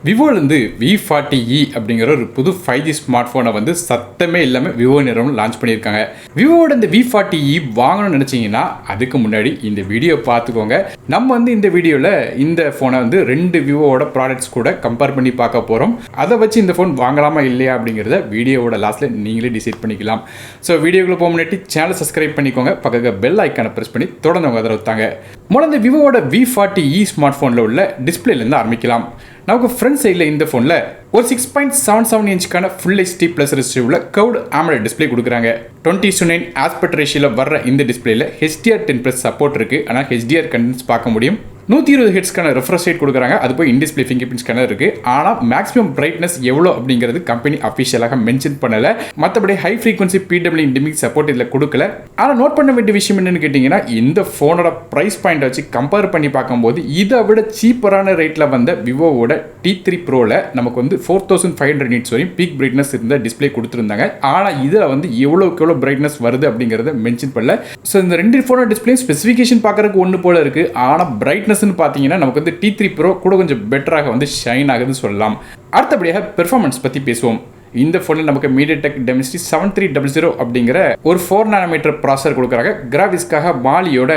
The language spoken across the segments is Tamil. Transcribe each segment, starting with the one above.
விவோலேருந்து V40e அப்படிங்கிற ஒரு புது 5G ஸ்மார்ட் ஃபோனை வந்து சத்தமே இல்லாமல் விவோ நிறுவனம் லான்ச் பண்ணியிருக்காங்க. விவோட இந்த V40e வாங்கணும்னு நினச்சிங்கன்னா அதுக்கு முன்னாடி இந்த வீடியோ பார்த்துக்கோங்க. நம்ம வந்து இந்த வீடியோவில் இந்த ஃபோனை வந்து 2 விவோவோட ப்ராடக்ட்ஸ் கூட கம்பேர் பண்ணி பார்க்க போகிறோம். அதை வச்சு இந்த ஃபோன் வாங்கலாமா இல்லையா அப்படிங்கிறத வீடியோவோட லாஸ்ட்டில் நீங்களே டிசைட் பண்ணிக்கலாம். ஸோ வீடியோக்குள்ளே போக முன்னாடி சேனலை சப்ஸ்கிரைப் பண்ணிக்கோங்க. பக்கத்தில் பெல் ஐக்கானை ப்ரெஸ் பண்ணி தொடர்ந்து உங்கள் ஆதரவு தாங்க. முதல்ல விவோவோட V40e ஸ்மார்ட் ஃபோனில் உள்ள டிஸ்பிளேலேருந்து ஆரம்பிக்கலாம். நமக்கு ஃப்ரண்ட் சைடில் இந்த ஃபோனில் ஒரு 6.77 இன்ச்சுக்கான ஃபுல் HD ப்ளஸ் ரெசிஸ்டிவ்ல கர்வ்டு AMOLED டிஸ்பிளே கொடுக்குறாங்க. 20:9 ஆஸ்பெக்ட் ரேஷியோவில் வர்ற இந்த டிஸ்பிளேல HDR10+ சப்போர்ட் இருக்குது. ஆனால் HDR கண்டென்ட்ஸ் பார்க்க முடியும். 120 ஹெட்ஸ்க்கான ரெஃப்ரெஷ் ரேட் கொடுக்குறாங்க. அது போய் இன்டிஸ்பிளே ஃபிங்கர் பிரிண்ட் ஸ்கேனர் இருக்குது. ஆனால் மேக்ஸிமம் பிரைட்னஸ் எவ்வளோ அப்படிங்கிறது கம்பெனி அஃபிஷியலாக மென்ஷன் பண்ணலை. மற்றபடி high frequency PWM dimming support இதில் கொடுக்கல. ஆனால் நோட் பண்ண வேண்டிய விஷயம் என்னன்னு கேட்டிங்கன்னா, இந்த ஃபோனோட ப்ரைஸ் பாயிண்ட் வச்சு கம்பேர் பண்ணி பார்க்கும்போது இதை விட சீப்பரான ரேட்டில் வந்த விவோவோட T3 ப்ரோவில் நமக்கு வந்து 4500 நிட்ஸ் வரையும் பீக் பிரைட்னஸ் இருந்த டிஸ்பிளே கொடுத்துருந்தாங்க. ஆனால் இதில் வந்து எவ்வளோக்கு எவ்வளோ பிரைட்னஸ் வருது அப்படிங்கிறத மென்ஷன் பண்ணல. ஸோ இந்த 2 ஃபோனோட டிஸ்பிளே ஸ்பெசிஃபிகேஷன் பார்க்குறதுக்கு ஒன்று போல இருக்குது. ஆனால் பிரைட்னஸ் பார்த்தீங்கன்னா நமக்கு வந்து T3 ப்ரோ கூட கொஞ்சம் பெட்டராக வந்து ஷைன் ஆகுதுன்னு சொல்லலாம். அடுத்தபடியாக பெர்ஃபார்மன்ஸ் பற்றி பேசுவோம். இந்த ஃபோனில் நமக்கு MediaTek Dimensity 7300 அப்படிங்கிற ஒரு 4 nm ப்ராசஸர் கொடுக்குறாங்க. கிராஃபிக்ஸ்க்காக மாலியோட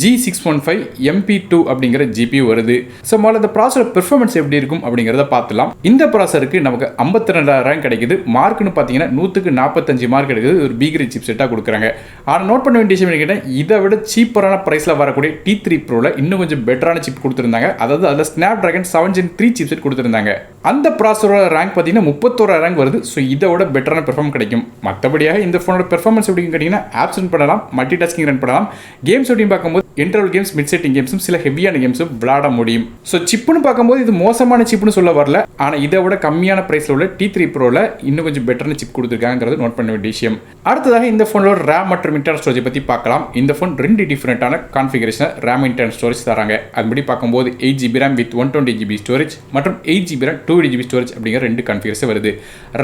G615 MP2 அப்படிங்கிற GPU வருது. ஸோ முதல்ல இந்த ப்ராசஸர் பெர்ஃபார்மன்ஸ் எப்படி இருக்கும் அப்படிங்கிறத பார்த்துலாம். இந்த ப்ராசஸருக்கு நமக்கு 52 ரேங்க் கிடைக்குது. மார்க்னு பார்த்தீங்கன்னா 100க்கு 45 மார்க் கிடைக்குது. ஒரு பி கிரேட் சிப் செட்டாக கொடுக்குறாங்க. ஆனால் நோட் பண்ண வேண்டிய விஷயம் கேட்டால் இதை விட சீப்பரான ப்ரைஸில் வரக்கூடிய T3 ப்ரோவில் இன்னும் கொஞ்சம் பெட்டரான சிப் கொடுத்துருந்தாங்க. அதாவது அதில் Snapdragon 7 Gen 3 சிப் செட் கொடுத்துருந்தாங்க. அந்த ப்ராசஸரோட ரேங்க் பார்த்தீங்கன்னா 31 ரேங்க் வருது. ஸோ இதை விட பெட்டரான பெர்ஃபார்மன்ஸ் கிடைக்கும். மற்றபடியாக இந்த ஃபோனோட பெர்ஃபார்மன்ஸ் எப்படின்னு கேட்டிங்கன்னா, ஆப்ஸ் ரன் பண்ணலாம், மல்டி டாஸ்கிங் ரன் பண்ணலாம். கேம்ஸ் அப்படின்னு பார்க்கும்போது இன்டர்வல் கேம்ஸ், மிட் செட்டிங் கேம்ஸும் சில ஹெவியான கேம்ஸும் விளையாட முடியும். ஸோ சிப்புன்னு பார்க்கும்போது இது மோசமான சிப்னு சொல்ல வரல. ஆனால் இதை விட கம்மியான ப்ரைஸில் உள்ள T3 ப்ரோவில் இன்னும் கொஞ்சம் பெட்டரான சிப் கொடுத்துருக்காங்கிறது நோட் பண்ண வேண்டிய விஷயம். அடுத்ததாக இந்த ஃபோனோட ரேம் மற்றும் இன்டர்னல் ஸ்டோரேஜ் பற்றி பார்க்கலாம். இந்த ஃபோன் 2 டிஃப்ரெண்டான கான்ஃபிகரேஷன் ரேம் இன்டர்னல் ஸ்டோரேஜ் தராங்க. அதுபடி பார்க்கும்போது 8GB RAM with 120GB storage மற்றும் 8GB ரேம் 2GB ஸ்டோரேஜ் அப்படிங்கிற 2 கான்ஃபிகரேஷன் வருது.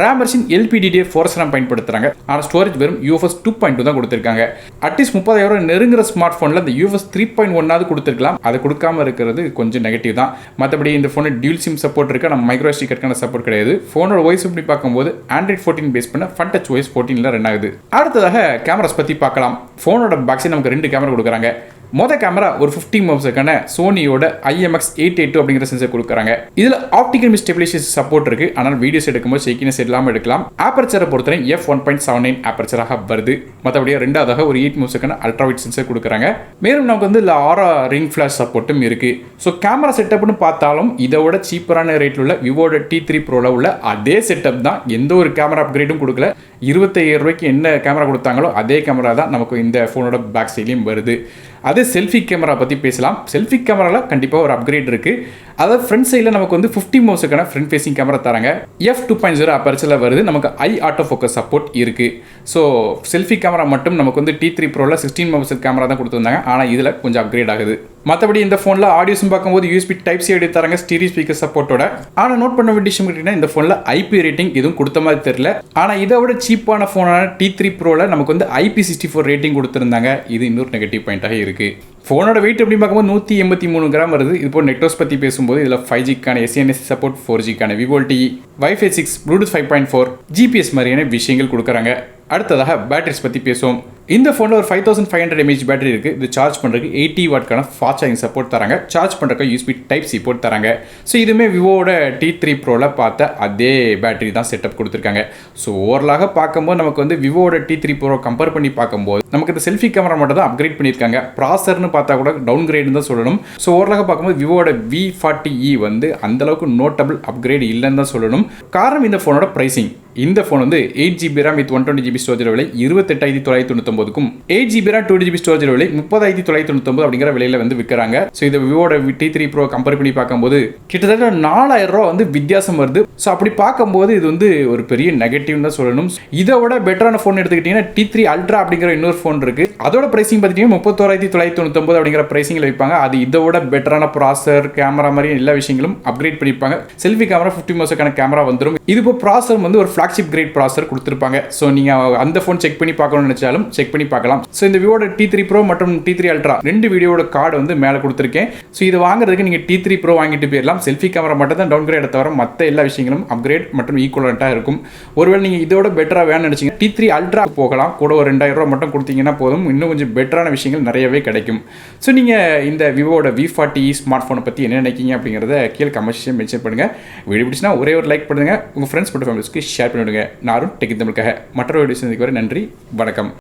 ரேம் வெர்ஷன் LPDDR4 RAM பயன்படுத்துறாங்க. ஆனால் ஸ்டோரேஜ் வெறும் UFS 2.2 தான் கொடுத்துருக்காங்க. அட்லீஸ்ட் 30,000 நெருங்குற ஸ்மார்ட் ஃபோனில் இந்த UFS 3.1 கொடுத்துருக்கலாம். அதை கொடுக்காம இருக்கிறது கொஞ்சம் நெகட்டிவ் தான். மற்றபடி இந்த ஃபோனில் டியூல் சிம் சப்போர்ட் இருக்கு. நம்ம மைக்ரோ SD கார்டுக்கான சப்போர்ட் கிடையாது. ஃபோனோட வாய்ஸ் இப்படி பார்க்கும்போது Android 14 பேஸ் பண்ண Fun Touch OS 14 ரன் ஆகுது. அடுத்ததாக கேமராஸ் பற்றி பார்க்கலாம். ஃபோனோட பேக் சைடு நமக்கு 2 கேமரா கொடுக்குறாங்க. மொதல் கேமரா ஒரு 50 மெகாபிக்சலுக்கான சோனியோட IMX882 அப்படிங்கிற சென்சர் கொடுக்குறாங்க. இதில் ஆப்டிகல் ஸ்டெபிலைசேஷன் சப்போர்ட் இருக்கு. ஆனால் வீடியோஸ் எடுக்கும்போது ஷேக்கினஸ் இல்லாமல் எடுக்கலாம். ஆப்பர்ச்சரை பொறுத்தவரை f1.79 ஆப்பர்ச்சராக வருது. மற்றபடியே ரெண்டாவதாக ஒரு 8 மெகாபிக்சலுக்கான அல்ட்ரா வைட் சென்சர் கொடுக்குறாங்க. மேலும் நமக்கு வந்து ஆரா ரிங் ஃபிளாஷ் சப்போர்ட்டும் இருக்கு. ஸோ கேமரா செட்டப்னு பார்த்தாலும் இதோட சீப்பரான ரேட்டில் உள்ள விவோட T3 ப்ரோவில் உள்ள அதே செட்டப் தான். எந்த ஒரு கேமரா அப்கிரேடும் கொடுக்கல. 25,000 ரூபாய்க்கு என்ன கேமரா கொடுத்தாங்களோ அதே கேமரா தான் நமக்கு இந்த ஃபோனோட பேக் சைட்லையும் வருது. அதே செல்ஃபி கேமரா பற்றி பேசலாம். செல்ஃபி கேமராவில் கண்டிப்பாக ஒரு அப்கிரேட் இருக்குது. அதாவது ஃப்ரண்ட் சைடில் நமக்கு வந்து 50 மெகாபிக்சலுக்கான ஃப்ரண்ட் ஃபேசிங் கேமரா தராங்க. f2.0 அப்பர்ச்சரில் வருது. நமக்கு ஐ ஆட்டோ ஃபோக்கஸ் சப்போர்ட் இருக்குது. ஸோ செல்ஃபி கேமரா மட்டும் நமக்கு வந்து T3 ப்ரோவில் 16 மெகாபிக்சல் கேமரா தான் கொடுத்துருந்தாங்க. ஆனால் இதில் கொஞ்சம் அப்கிரேட் ஆகுது. மற்றபடி இந்த ஃபோனில் ஆடியோஸும் பார்க்கும்போது USB Type-C எடுத்து தராங்க ஸ்டீரியோ ஸ்பீக்கர் சப்போர்ட்டோட. ஆனால் நோட் பண்ண வேண்டிய விஷயம் கேட்டிங்கன்னா, இந்த ஃபோனில் IP ரேட்டிங் எதுவும் கொடுத்த மாதிரி தெரியல. ஆனால் இதை விட சீப்பான ஃபோனான T3 ப்ரோவில் நமக்கு வந்து IP64 ரேட்டிங் கொடுத்துருந்தாங்க. இது இன்னொரு நெகட்டிவ் பாயிண்டாக இருக்குது. ஃபோனோட வெயிட் எப்படி பார்க்கும்போது 183 கிராம் வருது. இது போல் நெட்வொர்க்ஸ் பற்றி பேசும்போது இதில் 5Gக்கான SNSC சப்போர்ட், 4Gக்கான Vivo LTE, Wi-Fi 6, Bluetooth 5.4, GPS மாதிரியான விஷயங்கள் கொடுக்குறாங்க. அடுத்ததாக பேட்டரிஸ் பற்றி பேசுவோம். இந்த ஃபோனில் ஒரு 5500 mAh பேட்டரி இருக்குது. இது சார்ஜ் பண்ணுறதுக்கு 80 வாட்க்கான ஃபாஸ்ட் சார்ஜிங் சப்போர்ட் தராங்க. சார்ஜ் பண்ணுறதுக்கு USB Type-C போர்ட் தராங்க. ஸோ இதுவுமே விவோட T3 ப்ரோவில் பார்த்த அதே பேட்டரி தான் செட்டப் கொடுத்துருக்காங்க. ஸோ ஓவரலாக பார்க்கும்போது நமக்கு வந்து விவோட T3 ப்ரோ கம்பேர் பண்ணி பார்க்கும்போது நமக்கு இந்த செல்ஃபி கேமரா மட்டும் தான் அப்கிரேட் பண்ணியிருக்காங்க. ப்ராசர்னு பார்த்தா கூட டவுன் கிரேட்னு தான் சொல்லணும். ஸோ ஓவரலாக பார்க்கும்போது விவோட V40e வந்து அந்தளவுக்கு நோட்டபிள் அப்கிரேட் இல்லைன்னு தான் சொல்லணும். காரணம் இந்த ஃபோனோட ப்ரைசிங். இந்த ஃபோன் வந்து 8GB RAM with 120GB storage விலை 28,999க்கும் 8GB ரேம் 2GB ஸ்டோரேஜ் விலை 30,999 அப்படிங்கிற விலையில வந்து விற்கிறாங்க. ஸோ இது விவோட T3 ப்ரோ கம்பேர் பண்ணி பார்க்கும்போது கிட்டத்தட்ட 4,000 ரூபா வந்து வித்தியாசம் வருது. ஸோ அப்படி பார்க்கும்போது இது வந்து ஒரு பெரிய நெகட்டிவ் தான் சொல்லணும். இதை விட பெட்டரான ஃபோன் எடுத்துக்கிட்டீங்கன்னா T3 அல்ட்ரா அப்படிங்கிற இன்னொரு ஃபோன் இருக்கு. அதோட பிரைசிங் பார்த்துட்டீங்கன்னா 31,999 அப்படிங்கிற பிரைசிங்கில் வைப்பாங்க. அது இதை விட பெட்டரான ப்ராசர், கேமரா மாதிரி எல்லா விஷயங்களும் அப்கிரேட் பண்ணியிருப்பாங்க. செல்ஃபி கேமரா 50 மெகாபிக்சலுக்கான கேமரா வந்துடும். இது இப்போ ப்ராசர் வந்து ஒரு ஃப்ளாக்ஷிப் கிரேட் ப்ராசர் கொடுத்துருப்பாங்க. ஸோ நீங்கள் அந்த ஃபோன் செக் பண்ணி பார்க்கணும்னு நினச்சாலும் செக் பண்ணி பார்க்கலாம். ஸோ இந்த விவோட T3 Pro மற்றும் T3 Ultra ரெண்டு வீடியோட கார்டு வந்து மேலே கொடுத்துருக்கேன். ஸோ இது வாங்குறதுக்கு நீங்கள் T3 Pro வாங்கிட்டு போயிடலாம். செல்ஃபி கேமரா மட்டும் தான் டவுன் கிரேட் தவிர மற்ற எல்லா விஷயங்களும் அப்கிரேட் மற்றும் ஈக்குவலண்ட்டாக இருக்கும். ஒருவேளை நீங்கள் இதோட பெட்டராக வேணும்னு நினச்சிங்க T3 Ultra போகலாம். கூட ஒரு 2000 ரூபா மட்டும் கொடுத்தீங்கன்னா போதும், இன்னும் கொஞ்சம் பெட்டரான விஷயங்கள் நிறையவே கிடைக்கும். ஸோ நீங்கள் இந்த விவோட V40e ஸ்மார்ட் ஃபோனை பற்றி என்ன நினைக்கிங்க அப்படிங்கிறத கீழே கமெண்ட்ஸில் மென்ஷன் பண்ணுங்கள். வீடியோ பிடிச்சினா ஒரே ஒரு லைக் பண்ணுங்கள், உங்கள் ஃப்ரெண்ட்ஸ் மற்றும் ஃபேமிலிஸ்க்கு ஷேர் பண்ணிவிடுங்க. நானும் டெக் தமிழுக்காக மற்றொரு வீடியோ சந்திக்க வரை நன்றி, வணக்கம்.